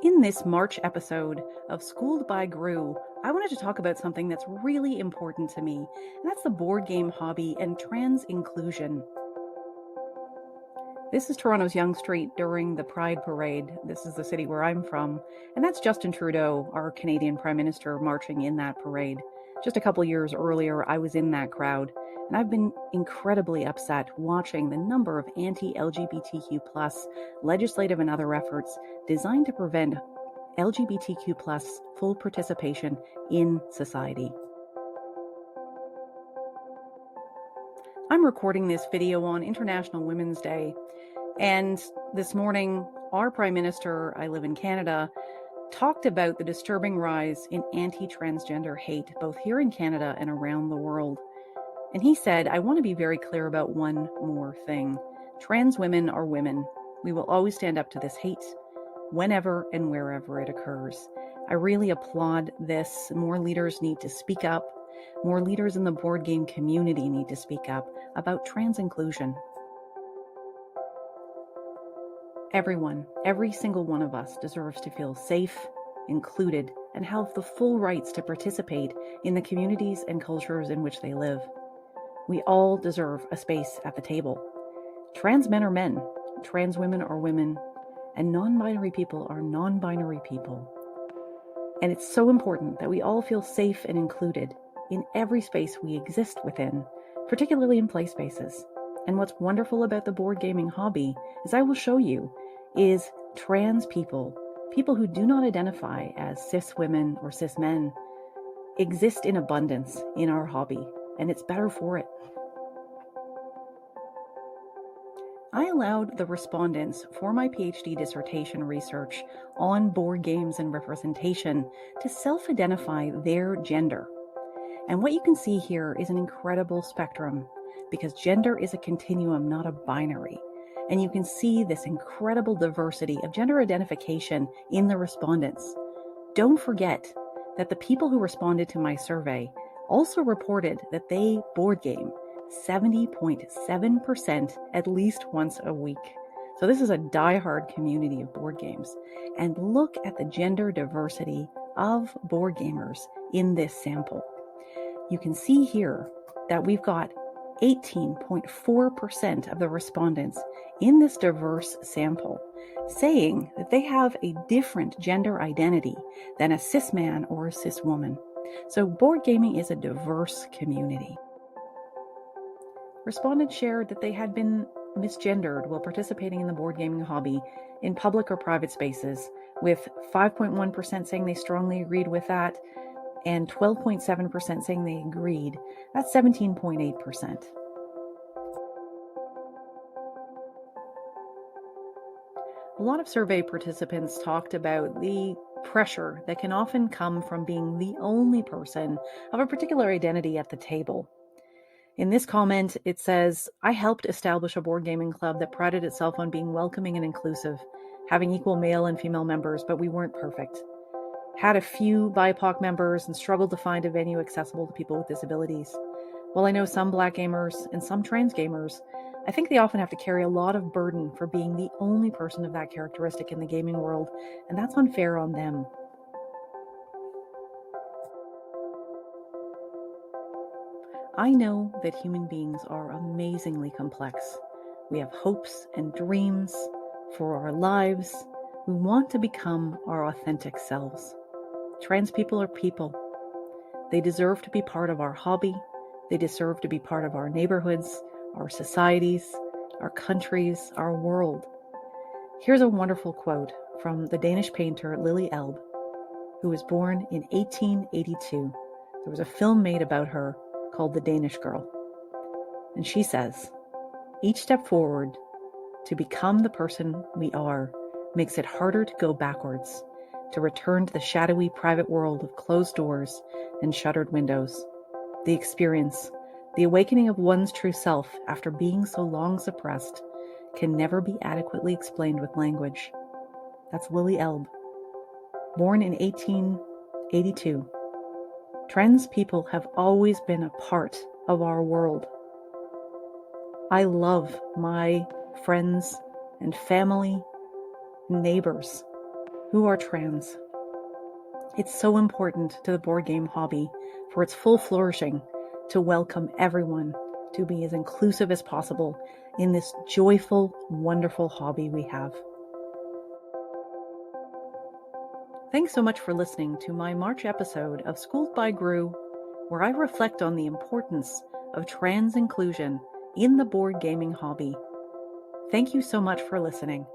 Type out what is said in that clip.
In this March episode of Schooled by Gru, I wanted to talk about something that's really important to me, and that's the board game hobby and trans inclusion. This is Toronto's Yonge Street during the Pride Parade. This is the city where I'm from, and that's Justin Trudeau, our Canadian Prime Minister, marching in that parade. Just a couple years earlier, I was in that crowd, and I've been incredibly upset watching the number of anti-LGBTQ+ legislative and other efforts designed to prevent LGBTQ+ full participation in society. I'm recording this video on International Women's Day, and this morning, our Prime Minister, I live in Canada, talked about the disturbing rise in anti-transgender hate, both here in Canada and around the world. And he said, I want to be very clear about one more thing. Trans women are women. We will always stand up to this hate, whenever and wherever it occurs. I really applaud this. More leaders need to speak up. More leaders in the board game community need to speak up about trans inclusion. Everyone, every single one of us deserves to feel safe, included, and have the full rights to participate in the communities and cultures in which they live. We all deserve a space at the table. Trans men are men, trans women are women, and non-binary people are non-binary people. And it's so important that we all feel safe and included in every space we exist within, particularly in play spaces. And what's wonderful about the board gaming hobby, as I will show you, is trans people who do not identify as cis women or cis men, exist in abundance in our hobby, and it's better for it. I allowed the respondents for my PhD dissertation research on board games and representation to self-identify their gender. And what you can see here is an incredible spectrum, because gender is a continuum, not a binary. And you can see this incredible diversity of gender identification in the respondents. Don't forget that the people who responded to my survey also reported that they board game 70.7% at least once a week. So this is a diehard community of board games. And look at the gender diversity of board gamers in this sample. You can see here that we've got 18.4% of the respondents in this diverse sample saying that they have a different gender identity than a cis man or a cis woman. So board gaming is a diverse community. Respondents shared that they had been misgendered while participating in the board gaming hobby in public or private spaces, with 5.1% saying they strongly agreed with that, and 12.7% saying they agreed. That's 17.8%. A lot of survey participants talked about the pressure that can often come from being the only person of a particular identity at the table. In this comment, it says, I helped establish a board gaming club that prided itself on being welcoming and inclusive, having equal male and female members, but we weren't perfect. Had a few BIPOC members and struggled to find a venue accessible to people with disabilities. While I know some Black gamers and some trans gamers, I think they often have to carry a lot of burden for being the only person of that characteristic in the gaming world, and that's unfair on them. I know that human beings are amazingly complex. We have hopes and dreams for our lives. We want to become our authentic selves. Trans people are people. They deserve to be part of our hobby. They deserve to be part of our neighborhoods, our societies, our countries, our world. Here's a wonderful quote from the Danish painter Lily Elbe, who was born in 1882. There was a film made about her called The Danish Girl. And she says, each step forward to become the person we are makes it harder to go backwards, to return to the shadowy private world of closed doors and shuttered windows. The experience, the awakening of one's true self after being so long suppressed, can never be adequately explained with language. That's Lily Elbe, born in 1882. Trans people have always been a part of our world. I love my friends and family, neighbors. who are trans. It's so important to the board game hobby for its full flourishing to welcome everyone, to be as inclusive as possible in this joyful, wonderful hobby we have. Thanks so much for listening to my March episode of Schooled by Gru, where I reflect on the importance of trans inclusion in the board gaming hobby. Thank you so much for listening.